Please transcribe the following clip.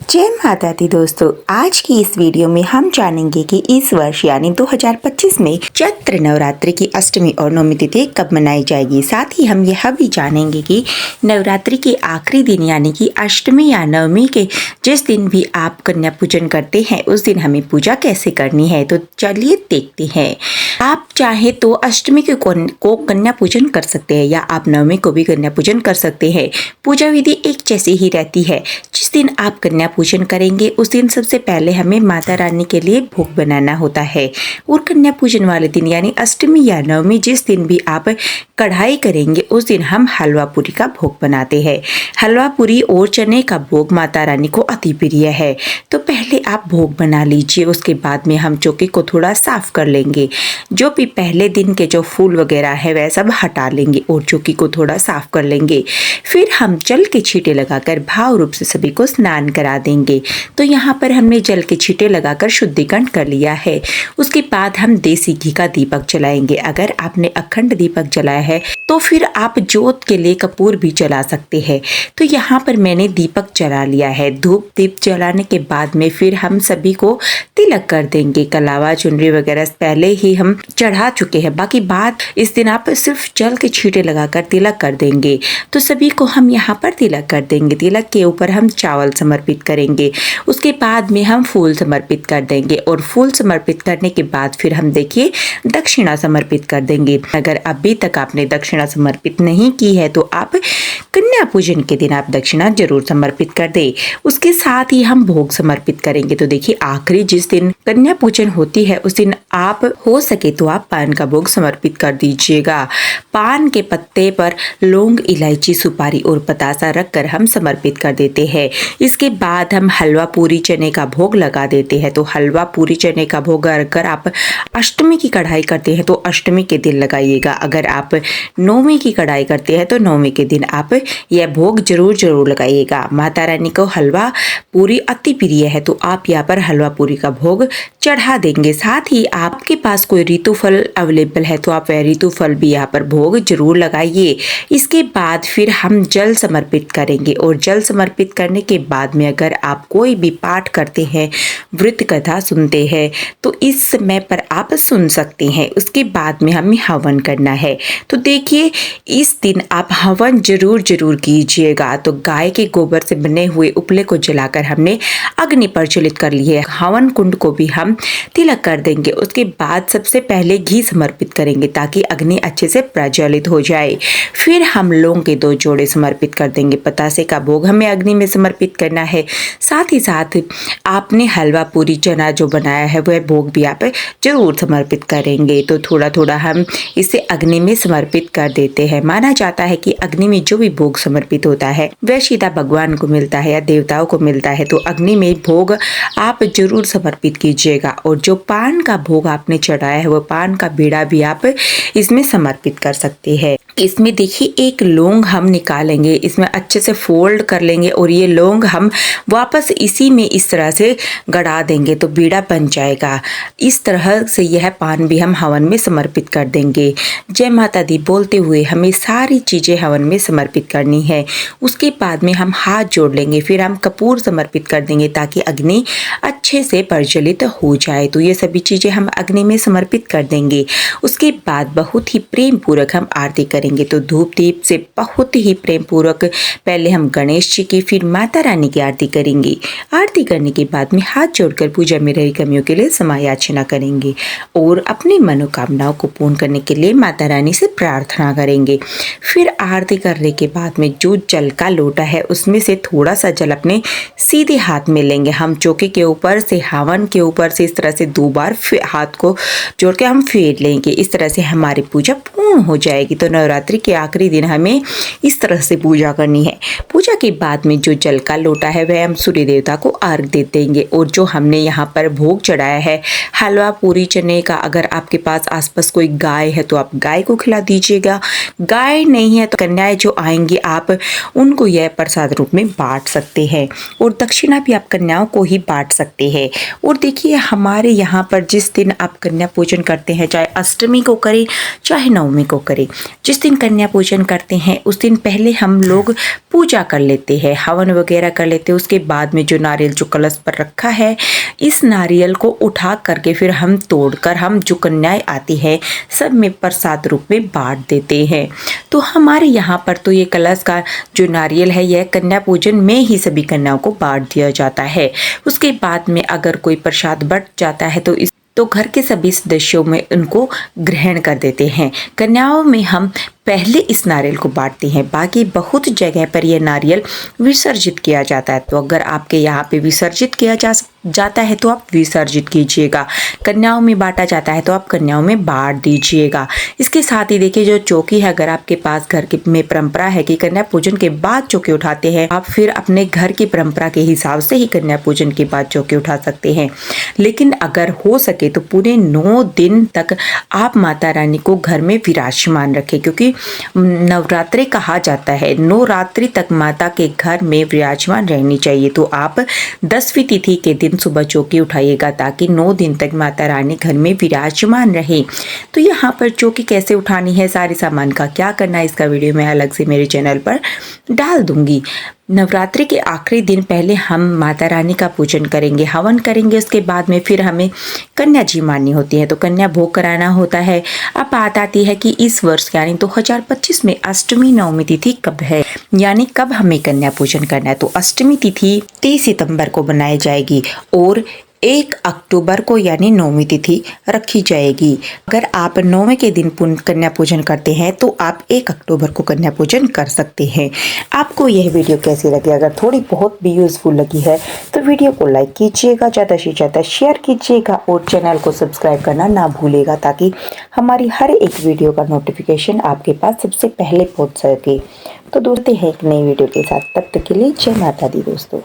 जय माता दी दोस्तों, आज की इस वीडियो में हम जानेंगे कि इस वर्ष यानी 2025 में चैत्र नवरात्रि की अष्टमी और नवमी तिथि कब मनाई जाएगी। साथ ही हम यह भी जानेंगे कि नवरात्रि के आखिरी दिन यानी कि अष्टमी या नवमी के जिस दिन भी आप कन्या पूजन करते हैं उस दिन हमें पूजा कैसे करनी है। तो चलिए देखते हैं। आप चाहे तो अष्टमी को कन्या पूजन कर सकते हैं या आप नवमी को भी कन्या पूजन कर सकते हैं। पूजा विधि एक जैसी ही रहती है। जिस दिन आप कन्या पूजन करेंगे उस दिन सबसे पहले हमें माता रानी के लिए भोग बनाना होता है और कन्या पूजन वाले दिन यानी अष्टमी या नवमी जिस दिन भी आप कढ़ाई करेंगे उस दिन हम हलवा पूरी का भोग बनाते हैं। हलवा पूरी और चने का भोग माता रानी को अति प्रिय है। तो पहले आप भोग बना लीजिए, उसके बाद में हम चौकी को थोड़ा साफ कर लेंगे। जो भी पहले दिन के जो फूल वगैरह है वह सब हटा लेंगे और चौकी को थोड़ा साफ कर लेंगे। फिर हम जल के छींटे लगाकर भाव रूप से सभी को स्नान करा देंगे। तो यहाँ पर हमने जल के छींटे लगाकर शुद्धिकरण कर लिया है। उसके बाद हम देसी घी का दीपक जलाएंगे। अगर आपने अखंड दीपक जलाया है तो फिर आप जोत के लिए कपूर भी जला सकते हैं। तो यहाँ पर मैंने दीपक जला लिया है। धूप दीप जलाने के बाद में फिर हम सभी को तिलक कर देंगे। कलावा चुनरी वगैरह पहले ही हम चढ़ा चुके हैं, बाकी बात इस दिन आप सिर्फ जल के छींटे लगाकर तिलक कर देंगे। तो सभी को हम यहाँ पर तिलक कर देंगे। तिलक के ऊपर हम चावल समर्पित करेंगे। उसके बाद में हम फूल समर्पित कर देंगे और फूल समर्पित करने के बाद फिर हम देखिए दक्षिणा समर्पित कर देंगे। अगर अभी तक आपने दक्षिणा समर्पित नहीं की है तो आप कन्या पूजन के दिन आप दक्षिणा जरूर समर्पित कर दे। उसके साथ ही हम भोग समर्पित करेंगे। तो देखिए आखिरी जिस दिन कन्या पूजन होती है उस दिन आप हो सके तो आप पान का भोग समर्पित कर दीजिएगा। पान के पत्ते पर लौंग, इलायची, सुपारी और पतासा रखकर हम समर्पित कर देते हैं। इसके बाद हम हलवा पूरी चने का भोग लगा देते हैं। तो हलवा पूरी चने का भोग अगर आप अष्टमी की कढ़ाई करते हैं तो अष्टमी के दिन लगाइएगा। अगर आप नौमी की कढ़ाई करते हैं तो नौमी के दिन आप यह भोग जरूर लगाइएगा। माता रानी को हलवा पूरी अति प्रिय है तो आप यहाँ पर हलवा पूरी का भोग चढ़ा देंगे। साथ ही आपके पास कोई ऋतु फल अवेलेबल है तो आप वह ऋतु फल भी यहाँ पर भोग जरूर लगाइए। इसके बाद फिर हम जल समर्पित करेंगे और जल समर्पित करने के बाद में अगर आप कोई भी पाठ करते हैं, व्रत कथा सुनते हैं तो इस समय पर आप सुन सकते हैं। उसके बाद में हमें हवन करना है। तो देखिए इस दिन आप हवन जरूर कीजिएगा। तो गाय के गोबर से बने हुए उपले को जलाकर हमने अग्नि प्रज्वलित कर ली है। हवन कुंड को भी हम तिलक कर देंगे। उसके बाद सबसे पहले घी समर्पित करेंगे ताकि अग्नि अच्छे से प्रज्वलित हो जाए। फिर हम लौंग के 2 जोड़े समर्पित कर देंगे। पतासे का भोग हमें अग्नि में समर्पित करना है। साथ ही साथ आपने हलवा पूरी चना जो बनाया है वह भोग भी आप जरूर समर्पित करेंगे। तो थोड़ा हम इसे अग्नि में समर्पित कर देते हैं। माना जाता है कि अग्नि में जो भी भोग समर्पित होता है वह सीधा भगवान को मिलता है या देवताओं को मिलता है। तो अग्नि में भोग आप जरूर समर्पित कीजिएगा। और जो पान का भोग आपने चढ़ाया है वो पान का बीड़ा भी आप इसमें समर्पित कर सकते हैं। इसमें देखिए एक लौंग हम निकालेंगे, इसमें अच्छे से फोल्ड कर लेंगे और ये लौंग हम वापस इसी में इस तरह से गड़ा देंगे तो बीड़ा बन जाएगा। इस तरह से यह पान भी हम हवन में समर्पित कर देंगे। जय माता दी बोलते हुए हमें सारी चीज़ें हवन में समर्पित करनी है। उसके बाद में हम हाथ जोड़ लेंगे। फिर हम कपूर समर्पित कर देंगे ताकि अग्नि अच्छे से प्रज्वलित हो जाए। तो ये सभी चीज़ें हम अग्नि में समर्पित कर देंगे। उसके बाद बहुत ही प्रेम पूर्वक हम आरती करेंगे। तो धूप दीप से बहुत ही प्रेम पूर्वक पहले हम गणेश जी की फिर माता रानी की आरती करेंगे। आरती करने के बाद में हाथ जोड़कर पूजा में रही कमियों के लिए क्षमा याचना करेंगे और अपनी मनोकामनाओं को पूर्ण करने के लिए माता रानी से प्रार्थना करेंगे। फिर आरती करने के बाद में जो जल का लोटा है उसमें से थोड़ा सा जल अपने सीधे हाथ में लेंगे। हम चौके के ऊपर से हवन के ऊपर से इस तरह से 2 बार हाथ को जोड़ के हम फेर लेंगे। इस तरह से हमारी पूजा पूर्ण हो जाएगी। तो नवरात्रि के आखिरी दिन हमें इस तरह से पूजा करनी है। पूजा के बाद में जो जल का लोटा है वह हम सूर्य देवता को अर्घ दे देंगे। और जो हमने यहाँ पर भोग चढ़ाया है हलवा पूरी चने का, अगर आपके पास आसपास कोई गाय है तो आप गाय को खिला दीजिएगा। गाय नहीं है तो कन्याएं जो आएंगी आप उनको यह प्रसाद रूप में बांट सकते हैं और दक्षिणा भी आप कन्याओं को ही बांट सकते हैं। और देखिए हमारे यहाँ पर जिस दिन आप कन्या पूजन करते हैं, चाहे अष्टमी को करें चाहे नवमी को करें, जिस दिन कन्या पूजन करते हैं उस दिन पहले हम लोग पूजा कर लेते हैं, हवन वगैरह कर लेते हैं। उसके बाद में जो नारियल जो कलश पर रखा है, इस नारियल को उठा करके फिर हम तोड़कर हम जो कन्याएं आती है सब में प्रसाद रूप में बांट देते हैं। तो हमारे यहाँ पर तो ये कलश का जो नारियल है यह कन्या पूजन में ही सभी कन्याओं को बांट दिया जाता है। उसके बाद में अगर कोई प्रसाद बच जाता है तो घर के सभी सदस्यों में उनको ग्रहण कर देते हैं। कन्याओं में हम पहले इस नारियल को बांटते हैं, बाकी बहुत जगह पर यह नारियल विसर्जित किया जाता है। तो अगर आपके यहाँ पे विसर्जित किया जाता है तो आप विसर्जित कीजिएगा, कन्याओं में बांटा जाता है तो आप कन्याओं में बांट दीजिएगा। इसके साथ ही देखिए जो चौकी है, अगर आपके पास घर के में परंपरा है कि कन्या पूजन के बाद चौकी उठाते हैं, आप फिर अपने घर की परंपरा के हिसाब से ही कन्या पूजन के बाद चौकी उठा सकते हैं। लेकिन अगर हो सके तो पूरे 9 दिन तक आप माता रानी को घर में विराजमान रखें, क्योंकि नवरात्रि कहा जाता है, नवरात्रि तक माता के घर में विराजमान रहनी चाहिए। तो आप 10वीं तिथि के दिन सुबह चौकी उठाइएगा ताकि 9 दिन तक माता रानी घर में विराजमान रहे। तो यहाँ पर चौकी कैसे उठानी है, सारे सामान का क्या करना है, इसका वीडियो मैं अलग से मेरे चैनल पर डाल दूंगी। नवरात्रि के आखिरी दिन पहले हम माता रानी का पूजन करेंगे, हवन करेंगे। उसके बाद में फिर हमें कन्या जी माननी होती है, तो कन्या भोग कराना होता है। अब बात आती है कि इस वर्ष यानी 2025 में अष्टमी नवमी तिथि कब है, यानी कब हमें कन्या पूजन करना है। तो अष्टमी तिथि 30 सितंबर को बनाई जाएगी और 1 अक्टूबर को यानी 9वीं तिथि रखी जाएगी। अगर आप 9वें के दिन कन्या पूजन करते हैं तो आप 1 अक्टूबर को कन्या पूजन कर सकते हैं। आपको यह वीडियो कैसी लगी, अगर थोड़ी बहुत भी यूज़फुल लगी है तो वीडियो को लाइक कीजिएगा, ज़्यादा से ज़्यादा शेयर कीजिएगा और चैनल को सब्सक्राइब करना ना भूलिएगा ताकि हमारी हर एक वीडियो का नोटिफिकेशन आपके पास सबसे पहले पहुँच सके। तो दोस्तों हैं एक नई वीडियो के साथ, तब तक के लिए जय माता दी दोस्तों।